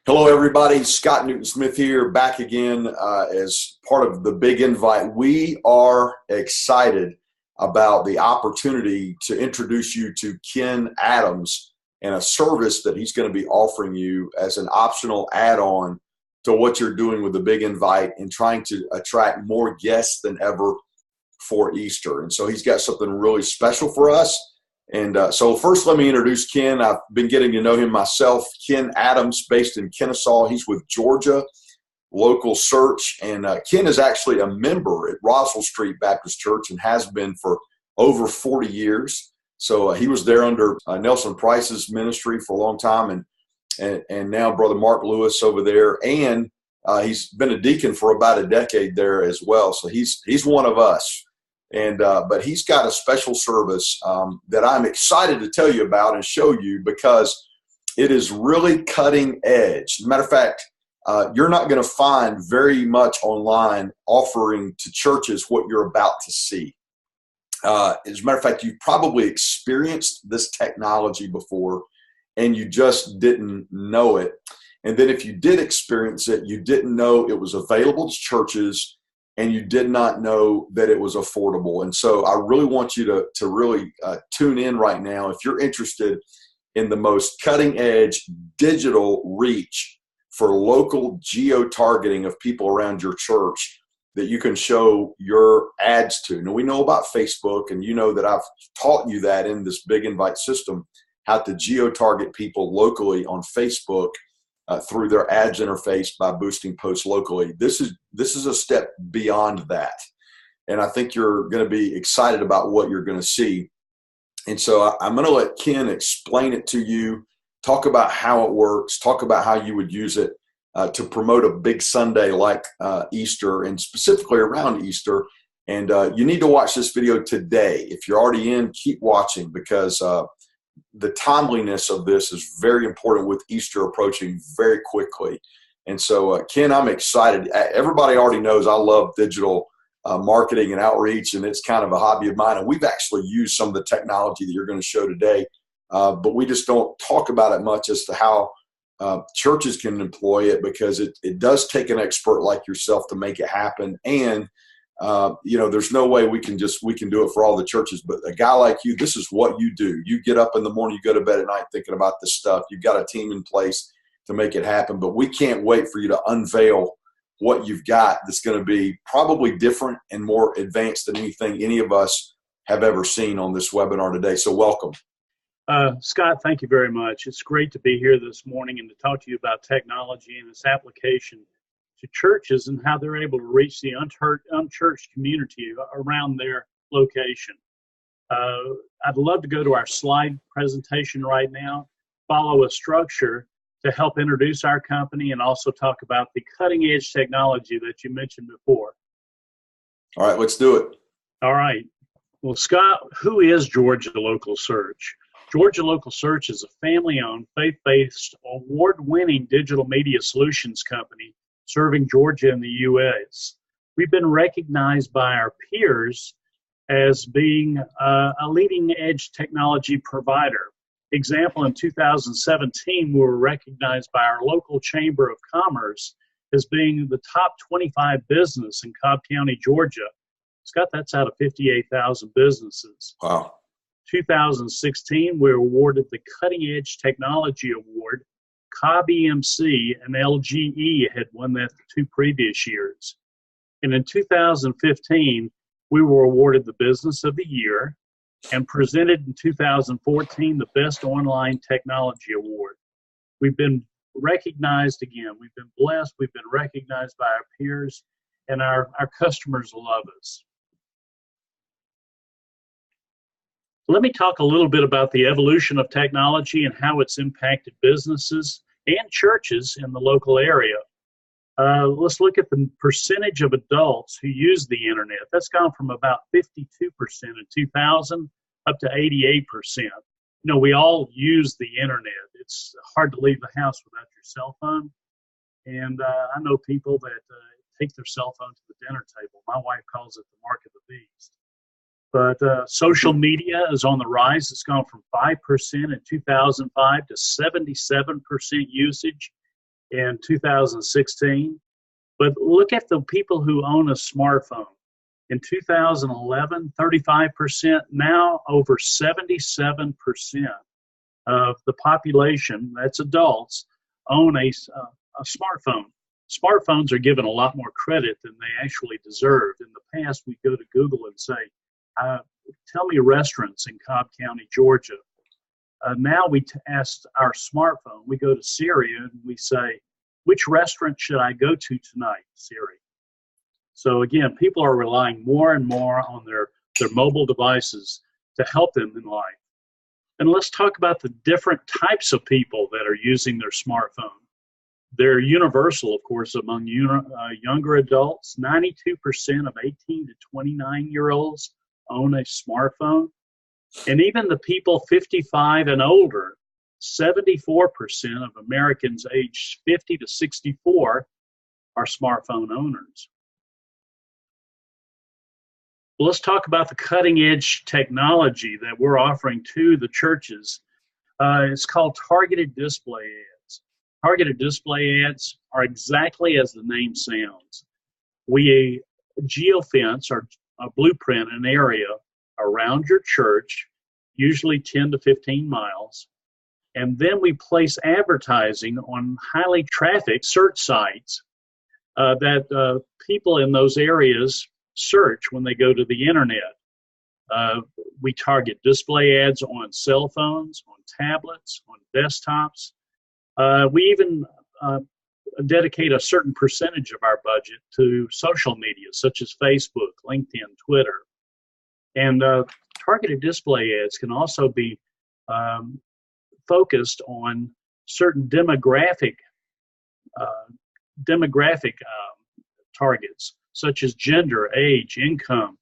Hello, everybody. Scott Newton-Smith here, back again as part of the Big Invite. We are excited about the opportunity to introduce you to Ken Adams and a service that he's going to be offering you as an optional add-on to what you're doing with the Big Invite and trying to attract more guests than ever for Easter. And so he's got something really special for us. And so first, let me introduce Ken. I've been getting to know him myself. Ken Adams, based in Kennesaw. He's with Georgia Local Search. And Ken is actually a member at Roswell Street Baptist Church and has been for over 40 years. So he was there under Nelson Price's ministry for a long time. And now Brother Mark Lewis over there. And he's been a deacon for about a decade there as well. So he's one of us. And but he's got a special service that I'm excited to tell you about and show you because it is really cutting edge. As a matter of fact, you're not going to find very much online offering to churches what you're about to see. As a matter of fact, you've probably experienced this technology before and you just didn't know it. And then if you did experience it, you didn't know it was available to churches, and you did not know that it was affordable. And so I really want you to really tune in right now if you're interested in the most cutting edge digital reach for local geotargeting of people around your church that you can show your ads to. Now, we know about Facebook, and you know that I've taught you that in this Big Invite system, how to geotarget people locally on Facebook through their ads interface by boosting posts locally. This is a step beyond that. And I think you're going to be excited about what you're going to see. And so I'm going to let Ken explain it to you, talk about how it works, talk about how you would use it to promote a big Sunday like Easter, and specifically around Easter. And you need to watch this video today. If you're already in, keep watching, because the timeliness of this is very important with Easter approaching very quickly. And so, Ken, I'm excited. Everybody already knows I love digital marketing and outreach, and it's kind of a hobby of mine. And we've actually used some of the technology that you're going to show today, but we just don't talk about it much as to how churches can employ it, because it does take an expert like yourself to make it happen. And there's no way we can do it for all the churches, but a guy like you, this is what you do. You get up in the morning, you go to bed at night thinking about this stuff. You've got a team in place to make it happen, but we can't wait for you to unveil what you've got that's going to be probably different and more advanced than anything any of us have ever seen on this webinar today. So welcome. Scott, thank you very much. It's great to be here this morning and to talk to you about technology and its application to churches and how they're able to reach the unchurched community around their location. I'd love to go to our slide presentation right now, follow a structure to help introduce our company, and also talk about the cutting edge technology that you mentioned before. All right, let's do it. All right. Well, Scott, who is Georgia Local Search? Georgia Local Search is a family-owned, faith-based, award-winning digital media solutions company serving Georgia and the U.S. We've been recognized by our peers as being a leading-edge technology provider. Example, in 2017, we were recognized by our local Chamber of Commerce as being the top 25 business in Cobb County, Georgia. Scott, that's out of 58,000 businesses. Wow. 2016, we were awarded the Cutting Edge Technology Award. Cobb EMC and LGE had won that the 2 previous years. And in 2015, we were awarded the Business of the Year and presented in 2014 the Best Online Technology Award. We've been recognized again. We've been blessed. We've been recognized by our peers, and our customers love us. Let me talk a little bit about the evolution of technology and how it's impacted businesses and churches in the local area. Let's look at the percentage of adults who use the internet. That's gone from about 52% in 2000 up to 88%. You know, we all use the internet. It's hard to leave the house without your cell phone. And I know people that take their cell phone to the dinner table. My wife calls it the mark of the beast. But social media is on the rise. It's gone from 5% in 2005 to 77% usage in 2016. But look at the people who own a smartphone. In 2011, 35%, now over 77% of the population, that's adults, own a smartphone. Smartphones are given a lot more credit than they actually deserve. In the past, we go to Google and say, tell me restaurants in Cobb County, Georgia. Now we ask our smartphone, we go to Siri and we say, which restaurant should I go to tonight, Siri? So again, people are relying more and more on their mobile devices to help them in life. And let's talk about the different types of people that are using their smartphone. They're universal, of course, among younger adults. 92% of 18 to 29-year-olds own a smartphone. And even the people 55 and older, 74% of Americans aged 50 to 64 are smartphone owners. Well, let's talk about the cutting edge technology that we're offering to the churches. It's called targeted display ads. Targeted display ads are exactly as the name sounds. We geofence or blueprint an area around your church, usually 10 to 15 miles, and then we place advertising on highly trafficked search sites that people in those areas search when they go to the internet. We target display ads on cell phones, on tablets, on desktops. We even dedicate a certain percentage of our budget to social media, such as Facebook, LinkedIn, Twitter. And targeted display ads can also be focused on certain demographic targets, such as gender, age, income,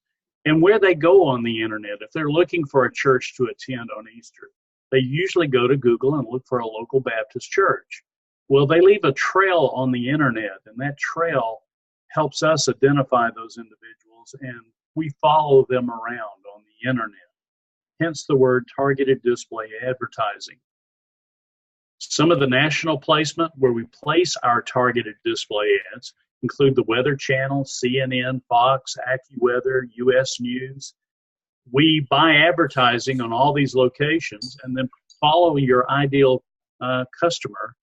and where they go on the internet. If they're looking for a church to attend on Easter, they usually go to Google and look for a local Baptist church. Well, they leave a trail on the internet, and that trail helps us identify those individuals, and we follow them around on the internet. Hence the word targeted display advertising. Some of the national placement where we place our targeted display ads include the Weather Channel, CNN, Fox, AccuWeather, US News. We buy advertising on all these locations and then follow your ideal customer,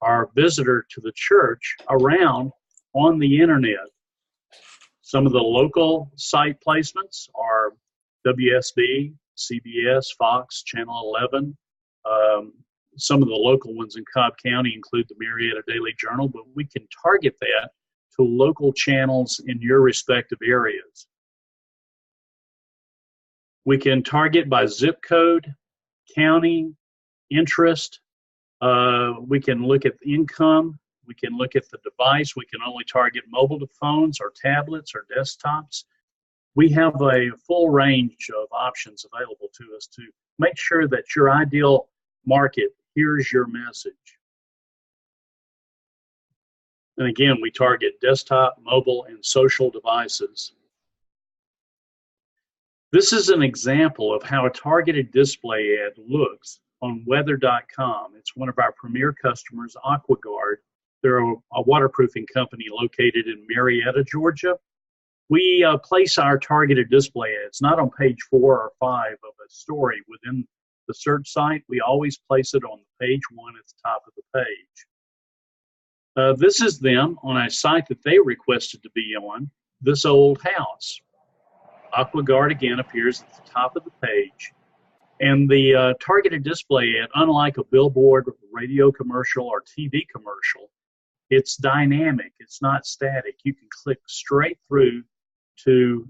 our visitor to the church, around on the internet. Some of the local site placements are WSB, CBS, Fox, Channel 11. Some of the local ones in Cobb County include the Marietta Daily Journal, but we can target that to local channels in your respective areas. We can target by zip code, county, interest. We can look at income. We can look at the device. We can only target mobile phones or tablets or desktops. We have a full range of options available to us to make sure that your ideal market hears your message. And again, we target desktop, mobile, and social devices. This is an example of how a targeted display ad looks on weather.com. It's one of our premier customers, AquaGuard. They're a waterproofing company located in Marietta, Georgia. We place our targeted display ads not on page 4 or 5 of a story within the search site. We always place it on page 1 at the top of the page. This is them on a site that they requested to be on, This Old House. AquaGuard again appears at the top of the page. And the targeted display ad, unlike a billboard, radio commercial, or TV commercial, it's dynamic. It's not static. You can click straight through to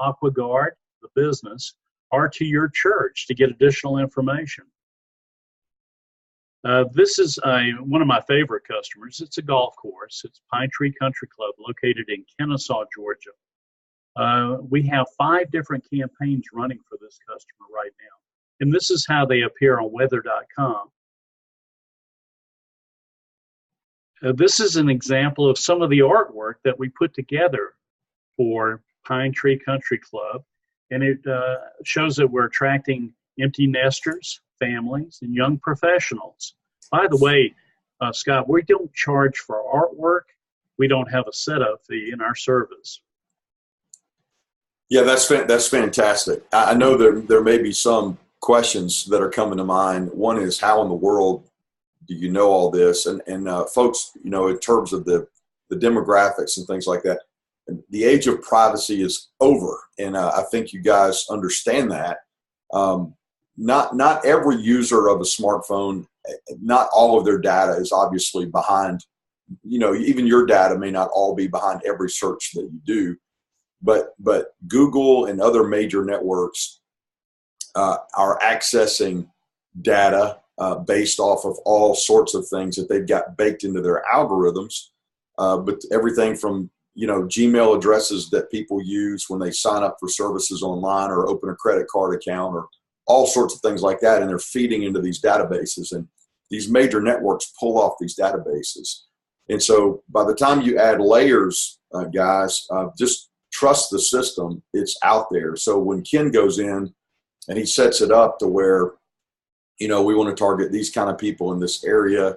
AquaGuard, the business, or to your church to get additional information. This is one of my favorite customers. It's a golf course. It's Pine Tree Country Club located in Kennesaw, Georgia. We have 5 different campaigns running for this customer right now. And this is how they appear on weather.com. This is an example of some of the artwork that we put together for Pine Tree Country Club. And it shows that we're attracting empty nesters, families, and young professionals. By the way, Scott, we don't charge for artwork. We don't have a setup fee in our service. Yeah, that's fantastic. I know there may be some questions that are coming to mind. One is, how in the world do you know all this? And folks, you know, in terms of the demographics and things like that, the age of privacy is over, and I think you guys understand that. Not every user of a smartphone, not all of their data is obviously behind. You know, even your data may not all be behind every search that you do, but Google and other major networks are accessing data based off of all sorts of things that they've got baked into their algorithms. But everything from, you know, Gmail addresses that people use when they sign up for services online or open a credit card account, or all sorts of things like that, and they're feeding into these databases, and these major networks pull off these databases. And so by the time you add layers, guys, just trust the system. It's out there. So when Ken goes in and he sets it up to where, you know, we want to target these kind of people in this area,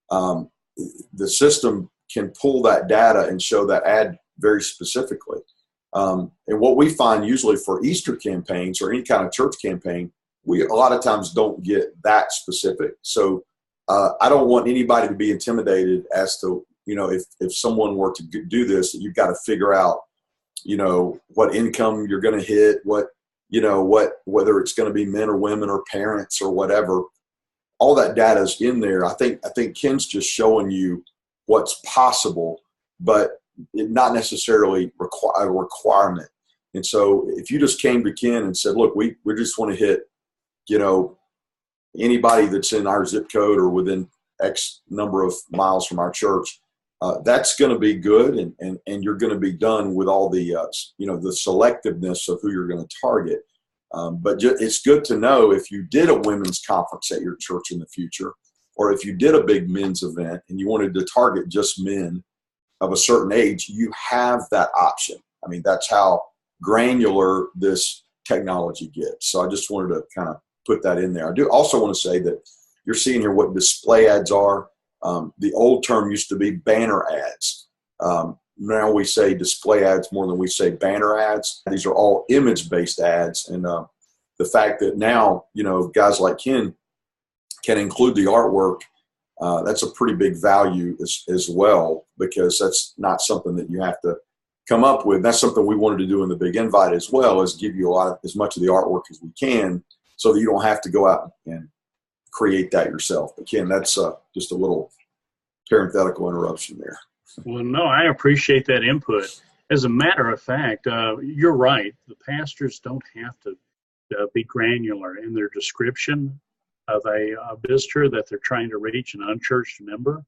the system can pull that data and show that ad very specifically. And what we find usually for Easter campaigns or any kind of church campaign, we a lot of times don't get that specific. So I don't want anybody to be intimidated as to, you know, if someone were to do this, you've got to figure out, you know, what income you're going to hit, whether it's going to be men or women or parents or whatever. All that data is in there. I think Ken's just showing you what's possible, but it not necessarily a requirement. And so if you just came to Ken and said, look, we just want to hit, you know, anybody that's in our zip code or within X number of miles from our church, that's going to be good, and you're going to be done with all the, you know, the selectiveness of who you're going to target. But it's good to know if you did a women's conference at your church in the future, or if you did a big men's event and you wanted to target just men of a certain age, you have that option. I mean, that's how granular this technology gets. So I just wanted to kind of put that in there. I do also want to say that you're seeing here what display ads are. The old term used to be banner ads. Now we say display ads more than we say banner ads. These are all image-based ads. And the fact that now, you know, guys like Ken can include the artwork, that's a pretty big value as well, because that's not something that you have to come up with. That's something we wanted to do in the big invite as well, is give you as much of the artwork as we can, so that you don't have to go out and create that yourself. But Ken, that's just a little parenthetical interruption there. Well, no, I appreciate that input. As a matter of fact, you're right. The pastors don't have to be granular in their description of a visitor that they're trying to reach, an unchurched member.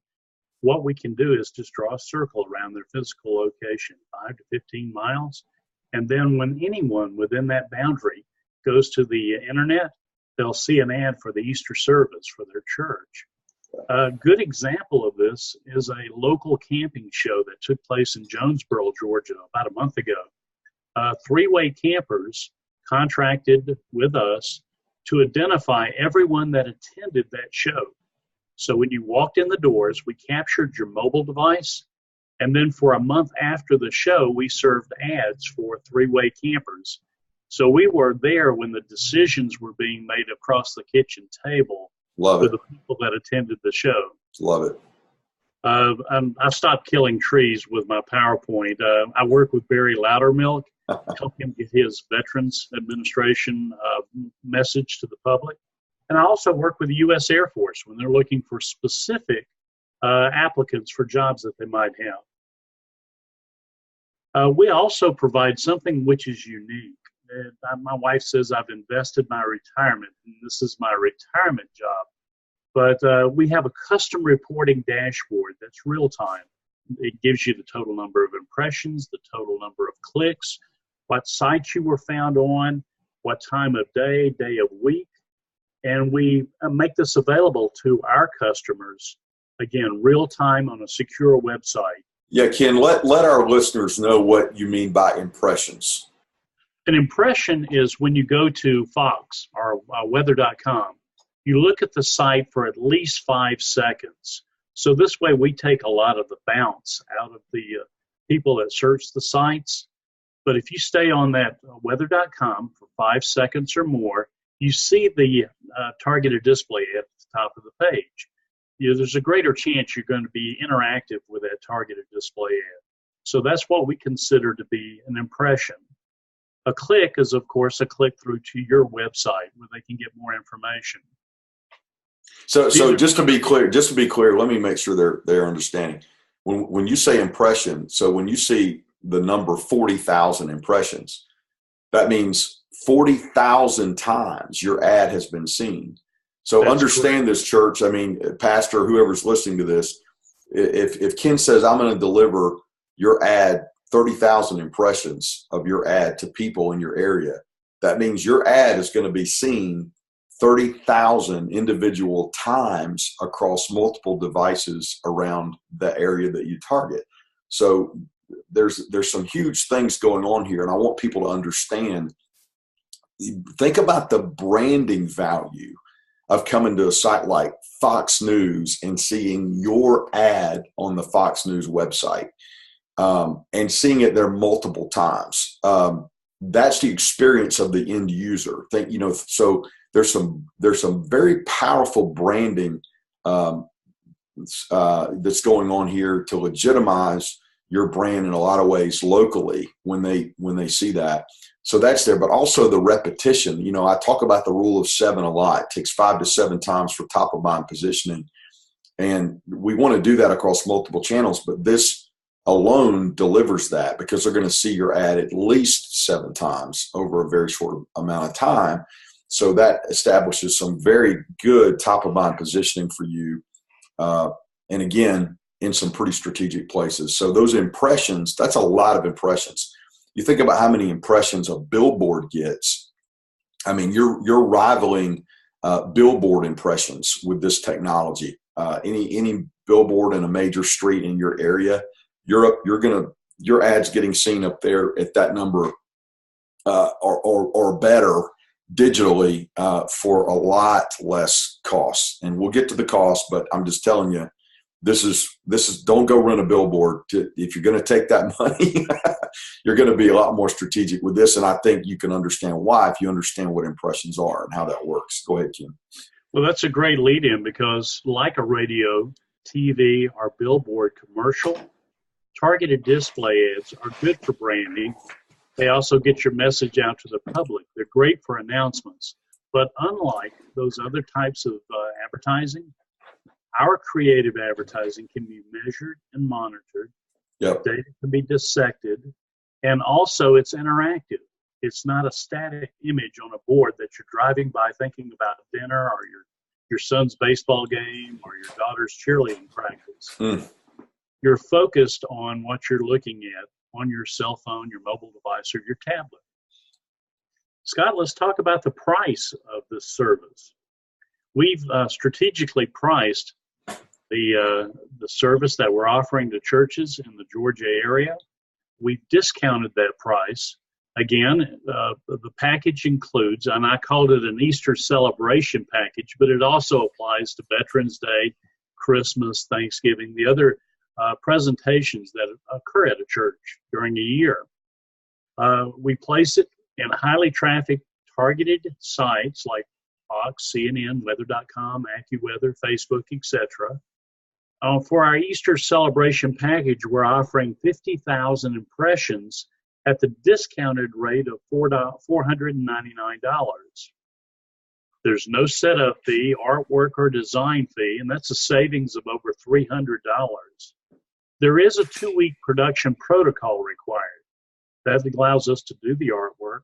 What we can do is just draw a circle around their physical location, 5 to 15 miles. And then when anyone within that boundary goes to the internet, they'll see an ad for the Easter service for their church. A good example of this is a local camping show that took place in Jonesboro, Georgia, about a month ago. Three-way campers contracted with us to identify everyone that attended that show. So when you walked in the doors, we captured your mobile device, and then for a month after the show, we served ads for three-way campers. So we were there when the decisions were being made across the kitchen table. Love with it. the people that attended the show. Love it. I stopped killing trees with my PowerPoint. I work with Barry Loudermilk, help him get his Veterans Administration message to the public. And I also work with the U.S. Air Force when they're looking for specific applicants for jobs that they might have. We also provide something which is unique. My wife says I've invested my retirement, and this is my retirement job. But we have a custom reporting dashboard that's real time. It gives you the total number of impressions, the total number of clicks, what sites you were found on, what time of day, day of week. And we make this available to our customers, again, real time on a secure website. Yeah, Ken, let our listeners know what you mean by impressions. An impression is when you go to Fox or weather.com, you look at the site for at least 5 seconds. So this way we take a lot of the bounce out of the people that search the sites. But if you stay on that weather.com for 5 seconds or more, you see the targeted display at the top of the page. There's a greater chance you're going to be interactive with that targeted display ad. So that's what we consider to be an impression. A click is, of course, a click through to your website where they can get more information. So just to be clear, let me make sure they're understanding. When you say impression, so when you see the number 40,000 impressions, that means 40,000 times your ad has been seen. So that's understand correct. This, church. I mean, pastor, whoever's listening to this, if Ken says, I'm going to deliver your ad 30,000 impressions of your ad to people in your area, that means your ad is going to be seen 30,000 individual times across multiple devices around the area that you target. So there's some huge things going on here, and I want people to understand. Think about the branding value of coming to a site like Fox News and seeing your ad on the Fox News website, and seeing it there multiple times. That's the experience of the end user. So there's some very powerful branding that's going on here to legitimize your brand in a lot of ways locally when they see that. So that's there, but also the repetition. I talk about the rule of 7 a lot. It takes 5 to 7 times for top of mind positioning, and we want to do that across multiple channels. But this alone delivers that, because they're going to see your ad at least 7 times over a very short amount of time. So that establishes some very good top of mind positioning for you, and again, in some pretty strategic places. So those impressions, that's a lot of impressions. You think about how many impressions a billboard gets. I mean, you're rivaling billboard impressions with this technology. Any billboard in a major street in your area, your ad's getting seen up there at that number or better digitally for a lot less cost. And we'll get to the cost, but I'm just telling you, this is don't go run a billboard. If you're going to take that money, you're going to be a lot more strategic with this. And I think you can understand why if you understand what impressions are and how that works. Go ahead, Kim. Well, that's a great lead in, because like a radio, TV, or billboard commercial, targeted display ads are good for branding. They also get your message out to the public. They're great for announcements. But unlike those other types of advertising, our creative advertising can be measured and monitored. Yep. Data can be dissected. And also it's interactive. It's not a static image on a board that you're driving by thinking about dinner or your son's baseball game or your daughter's cheerleading practice. You're focused on what you're looking at on your cell phone, your mobile device, or your tablet. Scott, let's talk about the price of this service. We've strategically priced the service that we're offering to churches in the Georgia area. We've discounted that price. Again, the package includes, and I called it an Easter celebration package, but it also applies to Veterans Day, Christmas, Thanksgiving, the other presentations that occur at a church during a year. We place it in highly trafficked, targeted sites like Fox, CNN, Weather.com, AccuWeather, Facebook, etc. For our Easter celebration package, we're offering 50,000 impressions at the discounted rate of $499. There's no setup fee, artwork, or design fee, and that's a savings of over $300. There is a 2-week production protocol required. That allows us to do the artwork,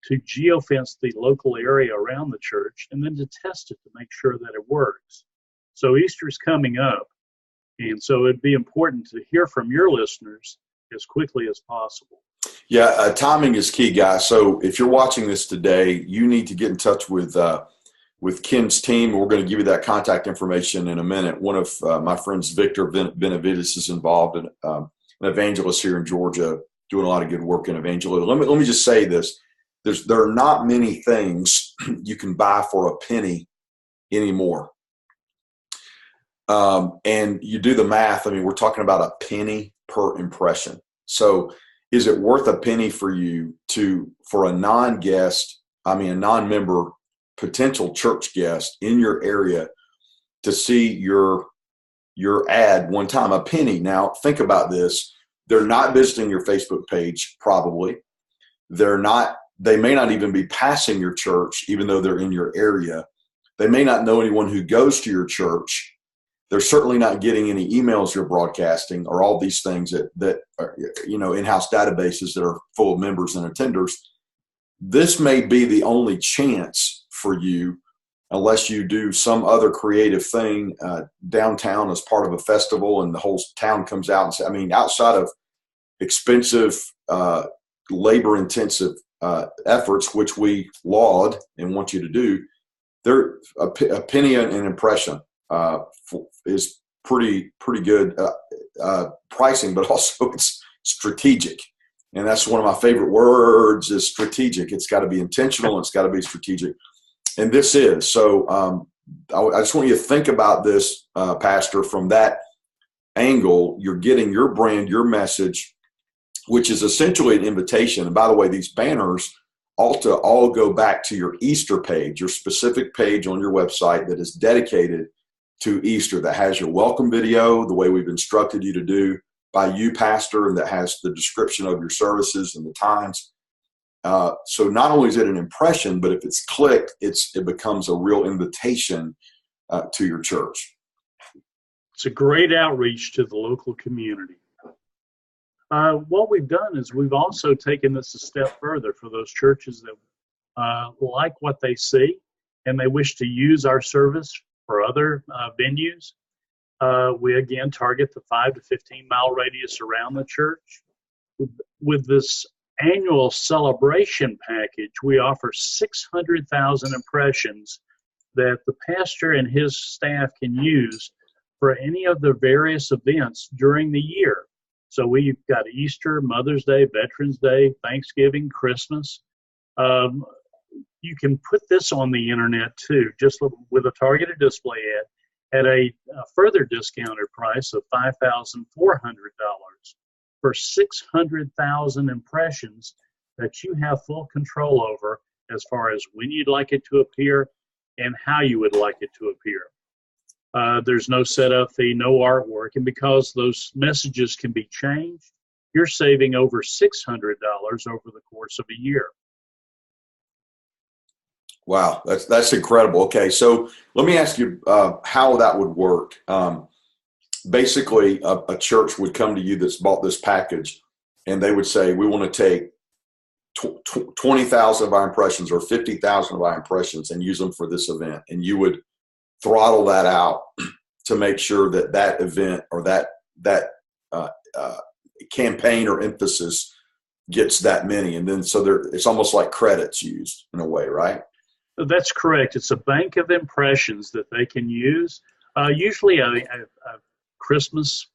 to geofence the local area around the church, and then to test it to make sure that it works. So Easter's coming up, and so it'd be important to hear from your listeners as quickly as possible. Yeah, timing is key, guys. So if you're watching this today, you need to get in touch with Ken's team. We're going to give you that contact information in a minute. One of my friends, Victor Benavides, is involved, in an evangelist here in Georgia, doing a lot of good work in evangelism. Let me just say this. There are not many things you can buy for a penny anymore. And you do the math. I mean, we're talking about a penny per impression. So is it worth a penny for you for a a non-member potential church guest in your area to see your ad one time? A penny. Now think about this. They're not visiting your Facebook page, probably. They may not even be passing your church, even though they're in your area. They may not know anyone who goes to your church. They're certainly not getting any emails you're broadcasting or all these things that are, in-house databases that are full of members and attenders. This may be the only chance for you, unless you do some other creative thing downtown as part of a festival and the whole town comes out and say, I mean, outside of expensive, labor-intensive efforts, which we laud and want you to do, a penny an impression is pretty good pricing, but also it's strategic. And that's one of my favorite words is strategic. It's got to be intentional. And it's got to be strategic. And this is. So I just want you to think about this, Pastor, from that angle. You're getting your brand, your message, which is essentially an invitation. And by the way, these banners ought to all go back to your Easter page, your specific page on your website that is dedicated to Easter, that has your welcome video, the way we've instructed you to do by you, Pastor, and that has the description of your services and the times. So not only is it an impression, but if it's clicked, it becomes a real invitation to your church. It's a great outreach to the local community. What we've done is we've also taken this a step further for those churches that like what they see and they wish to use our service for other venues. We again target the 5 to 15 mile radius around the church. With this annual celebration package, we offer 600,000 impressions that the pastor and his staff can use for any of the various events during the year. So we've got Easter, Mother's Day, Veterans Day, Thanksgiving, Christmas. You can put this on the internet too, just with a targeted display ad at a further discounted price of $5,400 for 600,000 impressions that you have full control over as far as when you'd like it to appear and how you would like it to appear. There's no setup fee, no artwork, and because those messages can be changed, you're saving over $600 over the course of a year. Wow, that's incredible. Okay, so let me ask you how that would work. Basically, a church would come to you that's bought this package, and they would say, we want to take 20,000 of our impressions or 50,000 of our impressions and use them for this event. And you would throttle that out to make sure that that event or that campaign or emphasis gets that many. And then it's almost like credits used in a way, right? That's correct. It's a bank of impressions that they can use. Usually a Christmas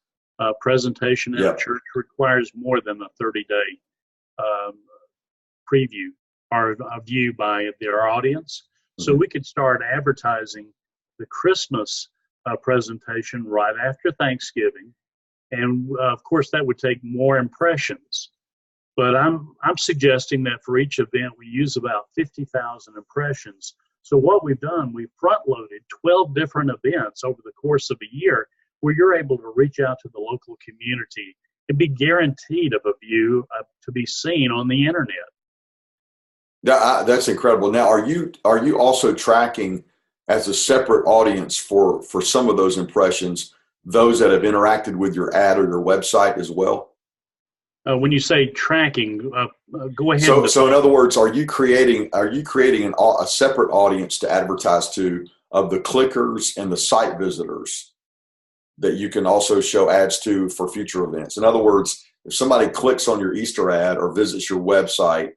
presentation in a church requires more than a 30-day preview or a view by their audience. So we could start advertising the Christmas presentation right after Thanksgiving. And of course, that would take more impressions. But I'm suggesting that for each event, we use about 50,000 impressions. So what we've done, we've front-loaded 12 different events over the course of a year where you're able to reach out to the local community and be guaranteed of a view to be seen on the internet. That's incredible. Now, are you also tracking as a separate audience for some of those impressions, those that have interacted with your ad or your website as well? When you say tracking, go ahead. So in other words, are you creating a separate audience to advertise to of the clickers and the site visitors that you can also show ads to for future events? In other words, if somebody clicks on your Easter ad or visits your website,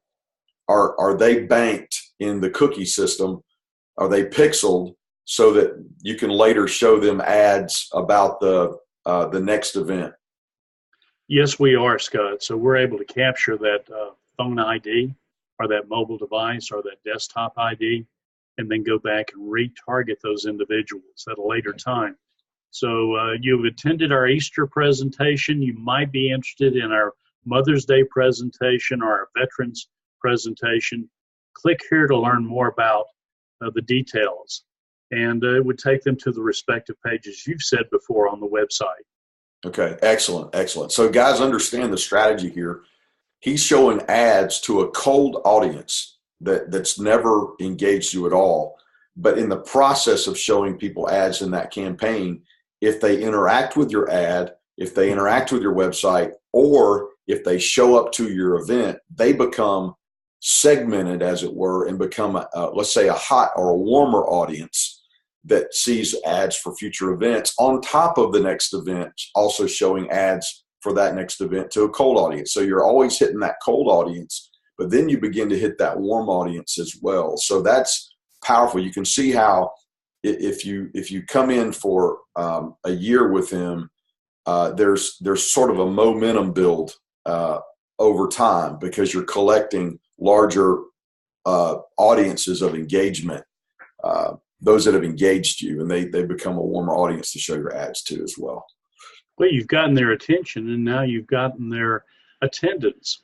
are they banked in the cookie system? Are they pixeled so that you can later show them ads about the next event? Yes, we are, Scott. So we're able to capture that phone ID or that mobile device or that desktop ID and then go back and retarget those individuals at a later time. So you've attended our Easter presentation. You might be interested in our Mother's Day presentation or our Veterans presentation. Click here to learn more about the details. And it would take them to the respective pages you've said before on the website. Okay, excellent, excellent. So guys, understand the strategy here. He's showing ads to a cold audience that's never engaged you at all. But in the process of showing people ads in that campaign, if they interact with your ad, if they interact with your website, or if they show up to your event, they become segmented, as it were, and become, let's say, a hot or a warmer audience that sees ads for future events on top of the next event, also showing ads for that next event to a cold audience. So you're always hitting that cold audience, but then you begin to hit that warm audience as well. So that's powerful. You can see how if you come in for a year with him, there's sort of a momentum build over time because you're collecting larger audiences of engagement, those that have engaged you, and they become a warmer audience to show your ads to as well. Well, you've gotten their attention, and now you've gotten their attendance.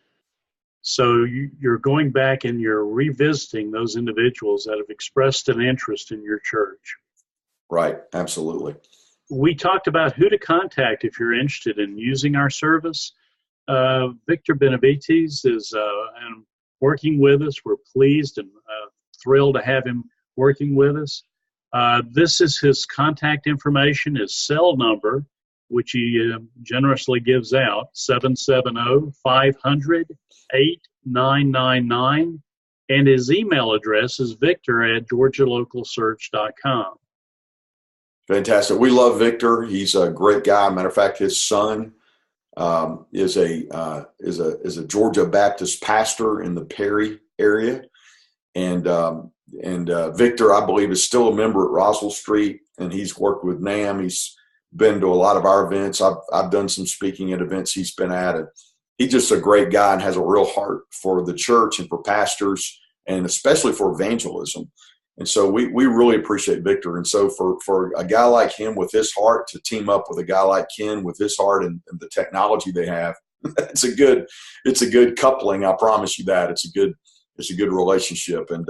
So you're going back and you're revisiting those individuals that have expressed an interest in your church. Right, absolutely. We talked about who to contact if you're interested in using our service. Victor Benavides is working with us. We're pleased and thrilled to have him working with us. This is his contact information, his cell number, which he generously gives out, 770-500-8999. And his email address is victor@georgialocalsearch.com. Fantastic. We love Victor. He's a great guy. Matter of fact, his son is a Georgia Baptist pastor in the Perry area. And Victor, I believe, is still a member at Roswell Street, and he's worked with NAM. He's been to a lot of our events. I've done some speaking at events he's been at. And he's just a great guy and has a real heart for the church and for pastors and especially for evangelism. And so we really appreciate Victor. And so for a guy like him with his heart to team up with a guy like Ken with his heart and the technology they have, it's a good coupling. I promise you that. It's a good relationship. And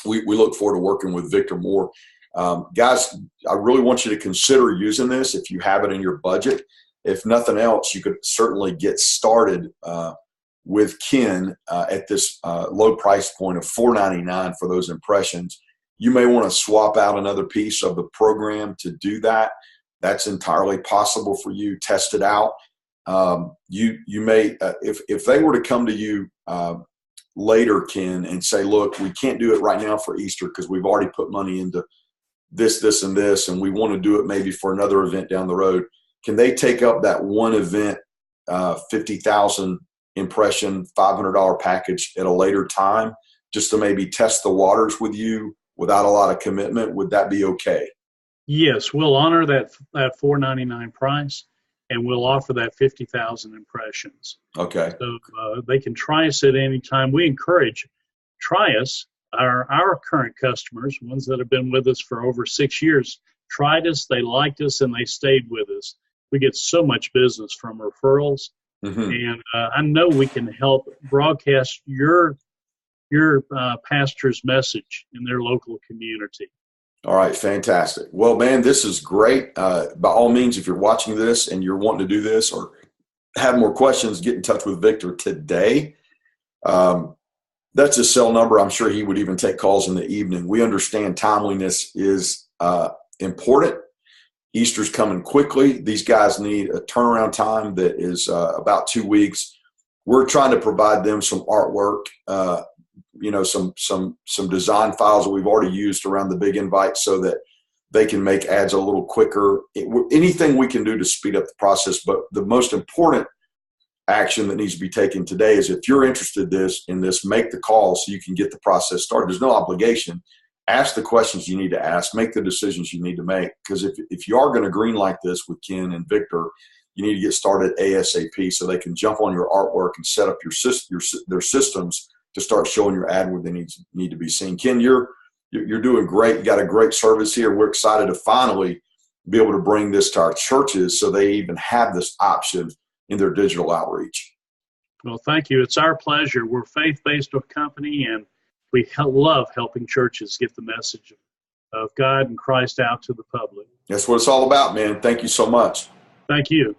we look forward to working with Victor more. Guys, I really want you to consider using this if you have it in your budget. If nothing else, you could certainly get started with Ken at this low price point of $4.99 for those impressions. You may want to swap out another piece of the program to do that. That's entirely possible for you. Test it out. You may, if they were to come to you later, Ken, and say, look, we can't do it right now for Easter because we've already put money into this, and this, and we want to do it maybe for another event down the road. Can they take up that one event, 50,000 impression, $500 package at a later time just to maybe test the waters with you without a lot of commitment? Would that be okay? Yes, we'll honor that $4.99 price, and we'll offer that 50,000 impressions. Okay. So they can try us at any time. We encourage try us. Our current customers, ones that have been with us for over 6 years, tried us, they liked us, and they stayed with us. We get so much business from referrals, and I know we can help broadcast your pastor's message in their local community. All right, fantastic. Well, man, this is great. By all means, if you're watching this and you're wanting to do this or have more questions, get in touch with Victor today. That's his cell number. I'm sure he would even take calls in the evening. We understand timeliness is important. Easter's coming quickly. These guys need a turnaround time that is about 2 weeks. We're trying to provide them some artwork, some design files that we've already used around the big invite so that they can make ads a little quicker. Anything we can do to speed up the process. But the most important action that needs to be taken today is if you're interested in this, make the call so you can get the process started. There's no obligation. Ask the questions you need to ask. Make the decisions you need to make. Because if you are going to green light this with Ken and Victor, you need to get started ASAP so they can jump on your artwork and set up their systems to start showing your ad where they need to be seen. Ken, you're doing great. You got a great service here. We're excited to finally be able to bring this to our churches so they even have this option in their digital outreach. Well, thank you. It's our pleasure. We're a faith-based company, and we love helping churches get the message of God and Christ out to the public. That's what it's all about, man. Thank you so much. Thank you.